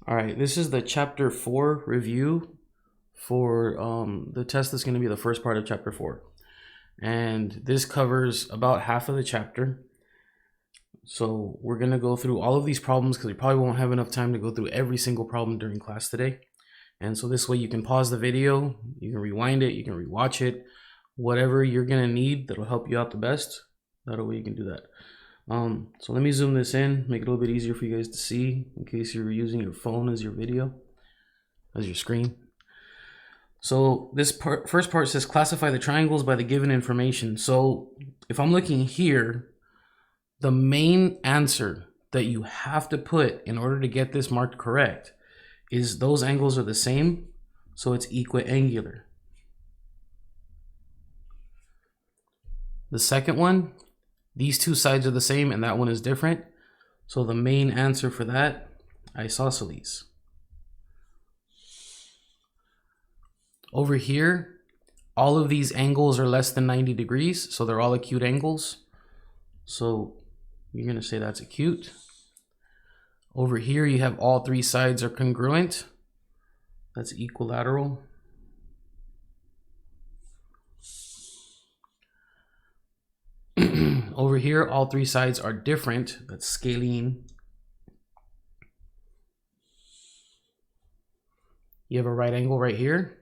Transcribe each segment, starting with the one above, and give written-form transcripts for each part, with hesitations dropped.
All right, this is the chapter 4 review for the test that's going to be the first part of chapter 4. And this covers about half of the chapter. So we're going to go through all of these problems because we probably won't have enough time to go through every single problem during class today. And so this way you can pause the video, you can rewind it, you can rewatch it, whatever you're going to need that'll help you out the best. That way you can do that. So let me zoom this in, make it a little bit easier for you guys to see in case you're using your phone as your video, as your screen. So this first part says classify the triangles by the given information. So if I'm looking here, the main answer that you have to put in order to get this marked correct is those angles are the same, so it's equiangular. The second one, these two sides are the same and that one is different. So the main answer for that, isosceles. Over here, all of these angles are less than 90 degrees, so they're all acute angles. So you're going to say that's acute. Over here, you have all three sides are congruent. That's equilateral. Over here, all three sides are different. That's scalene. You have a right angle right here.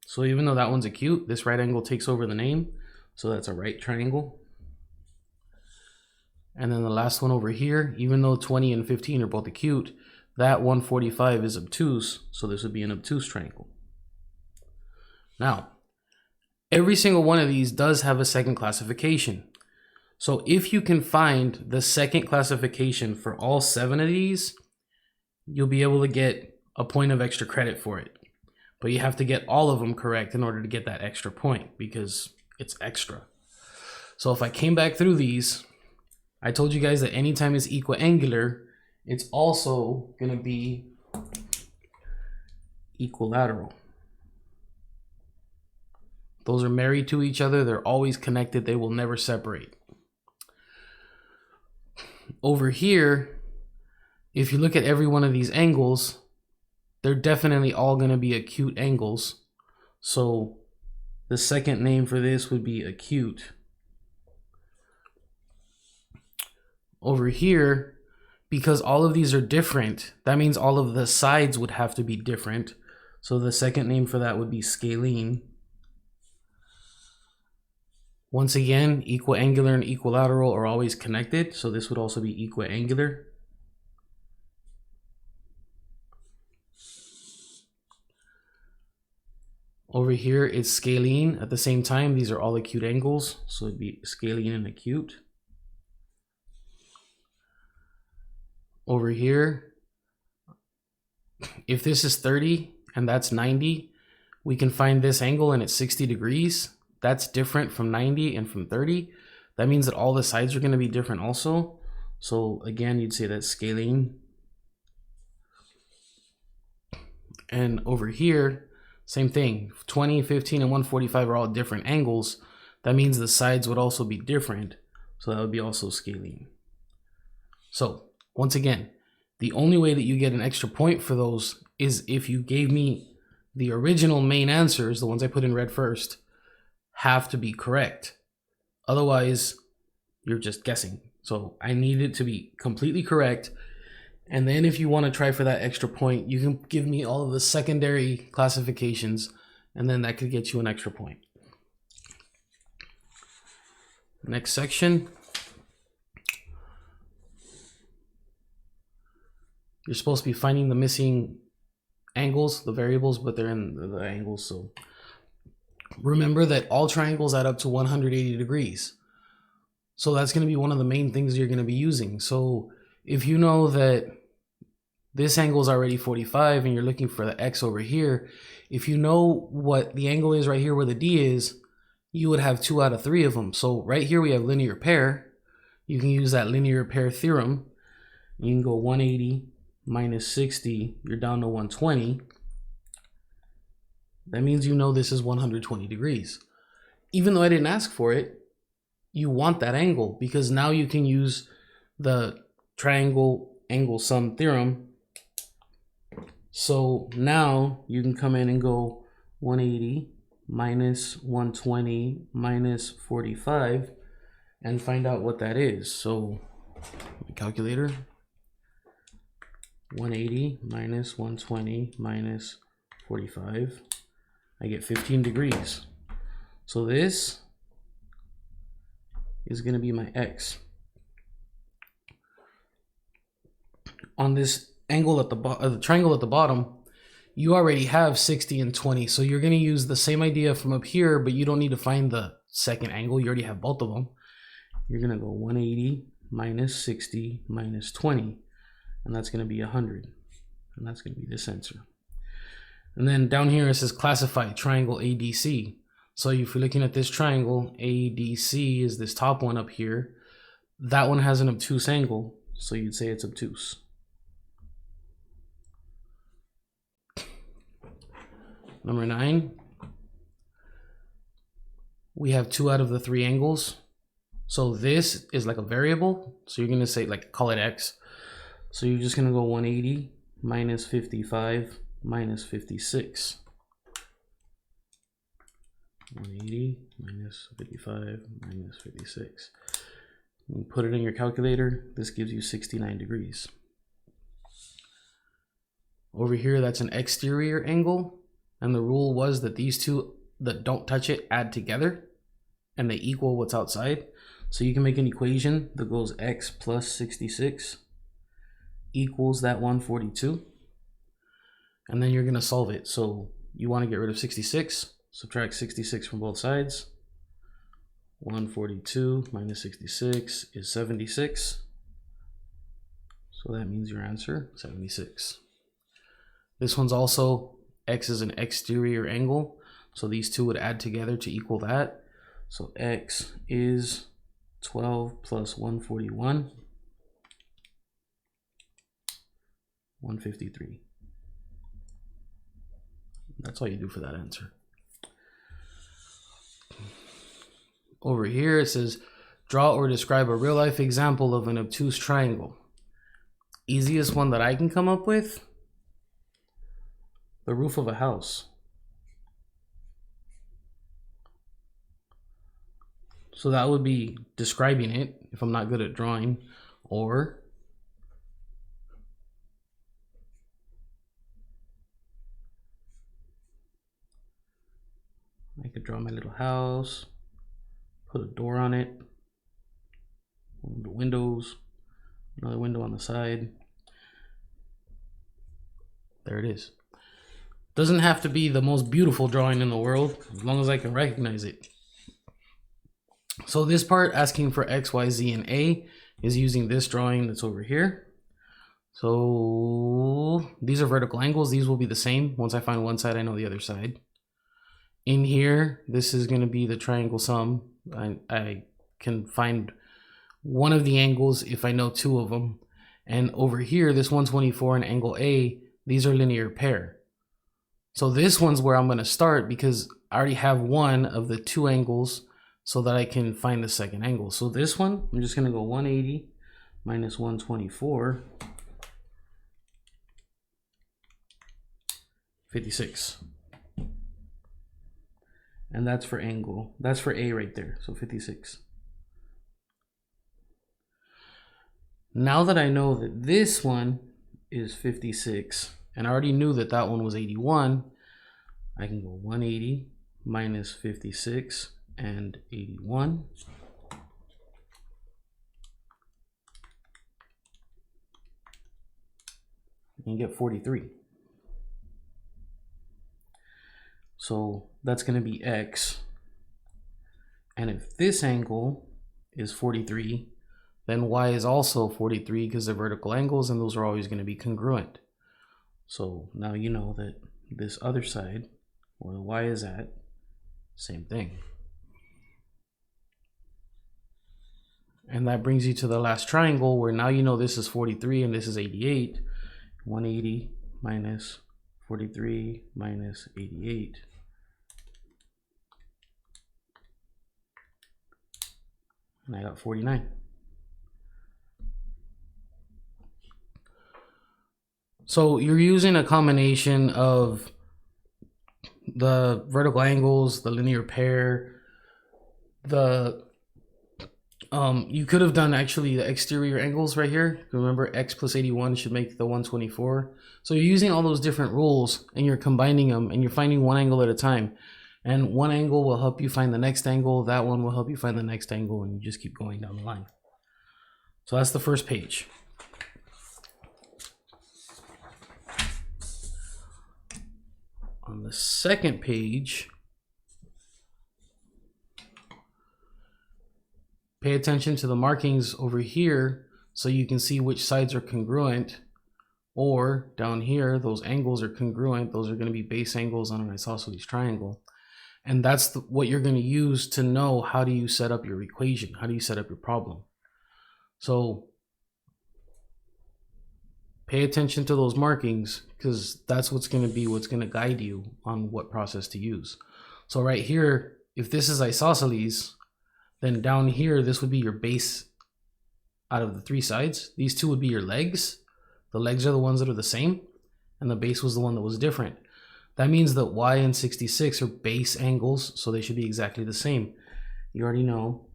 So even though that one's acute, this right angle takes over the name. So that's a right triangle. And then the last one over here, even though 20 and 15 are both acute, that 145 is obtuse. So this would be an obtuse triangle. Now, every single one of these does have a second classification. So if you can find the second classification for all 7 of these, you'll be able to get a point of extra credit for it. But you have to get all of them correct in order to get that extra point because it's extra. So if I came back through these, I told you guys that anytime it's equiangular, it's also going to be equilateral. Those are married to each other. They're always connected. They will never separate. Over here, if you look at every one of these angles, they're definitely all going to be acute angles. So the second name for this would be acute. Over here, because all of these are different, that means all of the sides would have to be different. So the second name for that would be scalene. Once again, equiangular and equilateral are always connected, so this would also be equiangular. Over here, it's scalene. At the same time, these are all acute angles, so it'd be scalene and acute. Over here, if this is 30 and that's 90, we can find this angle and it's 60 degrees. That's different from 90 and from 30. That means that all the sides are going to be different also. So again, you'd say that's scalene. And over here, same thing. 20, 15, and 145 are all different angles. That means the sides would also be different. So that would be also scalene. So once again, the only way that you get an extra point for those is if you gave me the original main answers, the ones I put in red first, have to be correct. Otherwise, you're just guessing. So I need it to be completely correct. And then if you want to try for that extra point, you can give me all of the secondary classifications, and then that could get you an extra point. Next section. You're supposed to be finding the missing angles, the variables, but they're in the angles. So remember that all triangles add up to 180 degrees. So that's going to be one of the main things you're going to be using. So if you know that this angle is already 45 and you're looking for the x over here, if you know what the angle is right here where the d is, you would have 2 out of 3 of them. So right here we have linear pair. You can use that linear pair theorem. You can go 180 minus 60, you're down to 120. That means you know this is 120 degrees. Even though I didn't ask for it, you want that angle because now you can use the triangle angle sum theorem So now you can come in and go 180 minus 120 minus 45 and find out what that is. So calculator, 180 minus 120 minus 45, I get 15 degrees. So this is going to be my x. On this angle at the triangle at the bottom, you already have 60 and 20. So you're going to use the same idea from up here, but you don't need to find the second angle. You already have both of them. You're going to go 180 minus 60 minus 20, and that's going to be 100. And that's going to be this answer. And then down here it says classify triangle ADC. So if you're looking at this triangle, ADC is this top one up here. That one has an obtuse angle, so you'd say it's obtuse. Number 9, we have 2 out of the 3 angles. So this is like a variable. So you're going to say, like, call it x. So you're just going to go 180 minus 55 minus 56. 180 minus 55 minus 56. You put it in your calculator. This gives you 69 degrees. Over here, that's an exterior angle. And the rule was that these two that don't touch it add together and they equal what's outside. So you can make an equation that goes x plus 66 equals that 142. And then you're going to solve it. So you want to get rid of 66. Subtract 66 from both sides. 142 minus 66 is 76. So that means your answer, 76. This one's also, x is an exterior angle. So these two would add together to equal that. So x is 12 plus 141, 153. That's all you do for that answer. Over here it says, draw or describe a real life example of an obtuse triangle. Easiest one that I can come up with, the roof of a house. So that would be describing it if I'm not good at drawing, or I could draw my little house, put a door on it, one of the windows, another window on the side. There it is. Doesn't have to be the most beautiful drawing in the world, as long as I can recognize it. So this part, asking for x, y, z, and a, is using this drawing that's over here. So these are vertical angles. These will be the same. Once I find one side, I know the other side. In here, this is going to be the triangle sum. I can find one of the angles if I know 2 of them. And over here, this 124 and angle A, these are linear pair. So this one's where I'm going to start because I already have one of the 2 angles so that I can find the second angle. So this one, I'm just going to go 180 minus 124, 56. And that's for angle. That's for A right there. So 56. Now that I know that this one is 56, and I already knew that that one was 81, I can go 180 minus 56 and 81. And get 43. So that's going to be x. And if this angle is 43, then y is also 43 because they're vertical angles and those are always going to be congruent. So now you know that this other side, where the y is at, same thing. And that brings you to the last triangle where now you know this is 43 and this is 88. 180 minus 43 minus 88. And I got 49. So you're using a combination of the vertical angles, the linear pair, you could have done actually the exterior angles right here. Remember, x plus 81 should make the 124. So you're using all those different rules and you're combining them and you're finding one angle at a time. And one angle will help you find the next angle. That one will help you find the next angle, and you just keep going down the line. So that's the first page. On the second page, pay attention to the markings over here so you can see which sides are congruent, or down here, those angles are congruent. Those are going to be base angles on an isosceles triangle. And that's what you're going to use to know how do you set up your equation, how do you set up your problem. So pay attention to those markings, because that's what's going to be what's going to guide you on what process to use. So right here, if this is isosceles, then down here, this would be your base out of the three sides. These two would be your legs. The legs are the ones that are the same, and the base was the one that was different. That means that y and 66 are base angles, so they should be exactly the same. You already know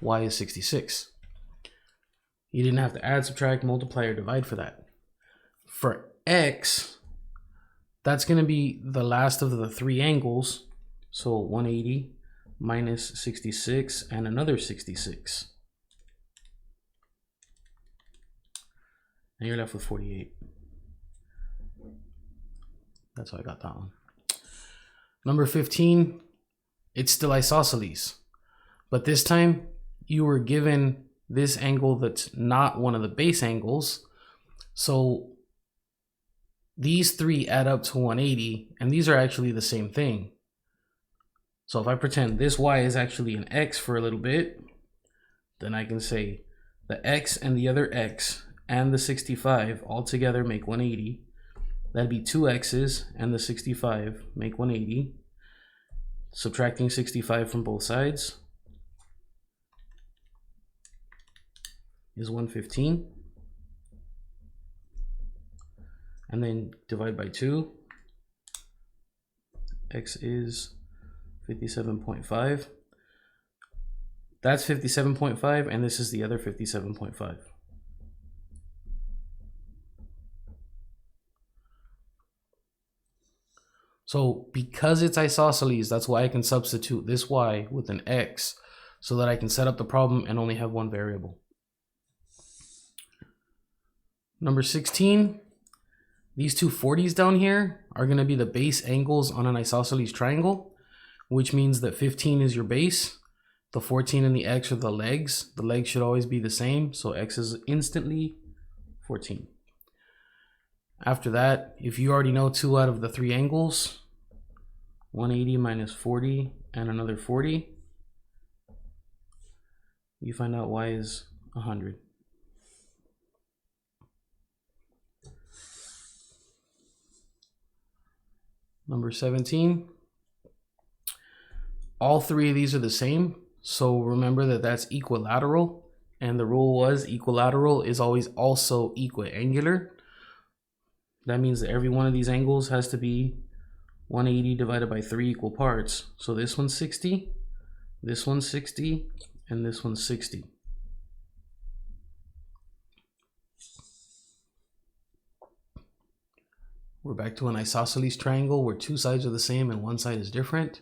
y is 66. You didn't have to add, subtract, multiply, or divide for that. For x, that's going to be the last of the three angles. So 180 minus 66 and another 66. And you're left with 48. That's how I got that one. Number 15, it's still isosceles. But this time, you were given this angle that's not one of the base angles. So these three add up to 180, and these are actually the same thing. So if I pretend this y is actually an x for a little bit, then I can say the x and the other x and the 65 all together make 180. That'd be two x's and the 65 make 180. Subtracting 65 from both sides is 115. And then divide by 2. X is 57.5. That's 57.5, and this is the other 57.5. So because it's isosceles, that's why I can substitute this y with an x so that I can set up the problem and only have one variable. Number 16, these two 40s down here are going to be the base angles on an isosceles triangle, which means that 15 is your base. The 14 and the x are the legs. The legs should always be the same, so x is instantly 14. After that, if you already know two out of the three angles, 180 minus 40 and another 40, you find out y is 100. Number 17, all three of these are the same, so remember that that's equilateral, and the rule was equilateral is always also equiangular. That means that every one of these angles has to be 180 divided by 3 equal parts. So this one's 60, this one's 60, and this one's 60. We're back to an isosceles triangle where two sides are the same and one side is different.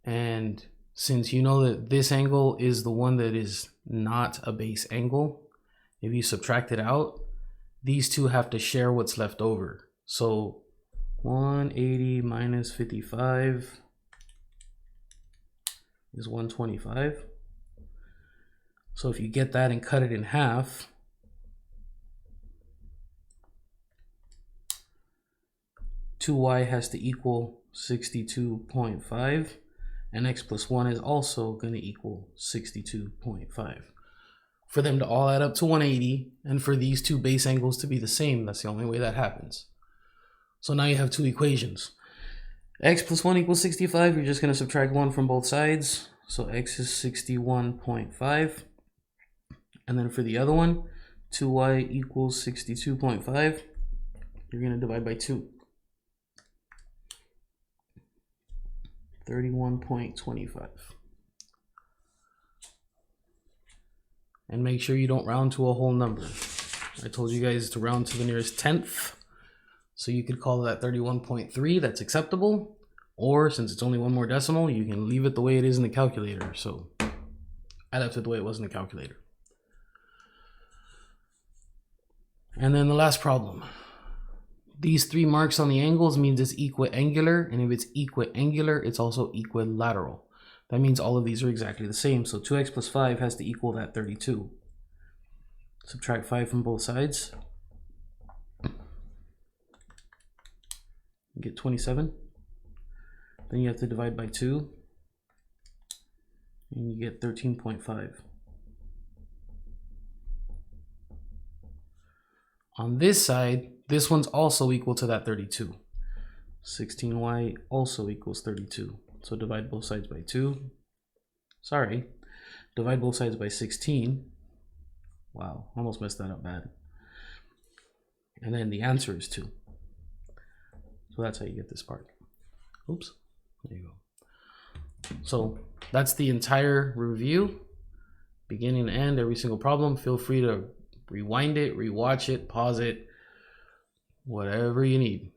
And since you know that this angle is the one that is not a base angle, if you subtract it out, these two have to share what's left over. So 180 minus 55 is 125. So if you get that and cut it in half, two y has to equal 62.5, and x plus 1 is also going to equal 62.5. For them to all add up to 180, and for these two base angles to be the same, that's the only way that happens. So now you have two equations. X plus 1 equals 65, you're just going to subtract 1 from both sides. So x is 61.5. And then for the other one, 2y equals 62.5. You're going to divide by 2. 31.25. And make sure you don't round to a whole number. I told you guys to round to the nearest tenth. So you could call that 31.3. That's acceptable. Or since it's only one more decimal, you can leave it the way it is in the calculator. So I left it the way it was in the calculator. And then the last problem. These 3 marks on the angles means it's equiangular, and if it's equiangular, it's also equilateral. That means all of these are exactly the same. So 2x plus 5 has to equal that 32. Subtract 5 from both sides. You get 27. Then you have to divide by 2. And you get 13.5. On this side, this one's also equal to that 32. 16y also equals 32. So divide both sides by 2. Sorry. Divide both sides by 16. Wow, almost messed that up bad. And then the answer is 2. So that's how you get this part. Oops. There you go. So that's the entire review. Beginning to end, every single problem. Feel free to rewind it, rewatch it, pause it, whatever you need.